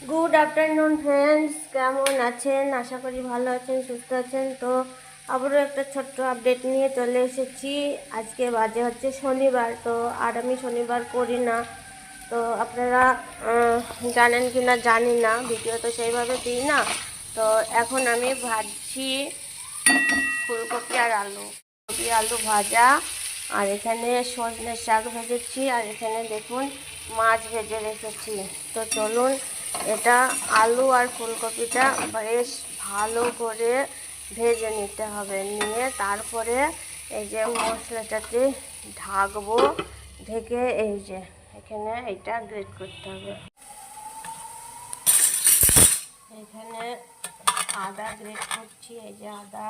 Good afternoon friends, কেমন আছেন? আশা করি ভালো আছেন, সুস্থ আছেন। তো আবারও একটা ছোট্ট আপডেট নিয়ে চলে এসেছি। আজকে বাজে হচ্ছে শনিবার, তো আর আমি শনিবার করি না। তো আপনারা জানেন কি না জানি না, ভিডিও তো সেইভাবে দিই না। তো এখন আমি ভাজছি ফুলকপি আর আলু, ফুলকপি আলু ভাজা। আর এখানে সজনে শাক ভেজেছি, আর এখানে দেখুন মাছ ভেজে রেখেছি। তো চলুন, এটা আলু আর ফুলকপিটা বেশ ভালো করে ভেজে নিতে হবে। নিয়ে তারপরে এই যে মশলাটাকে ঢাকবো, ঢেকে এই যে এখানে এটা গ্রেট করতে হবে। এখানে আদা গ্রেট করছি, এই যে আদা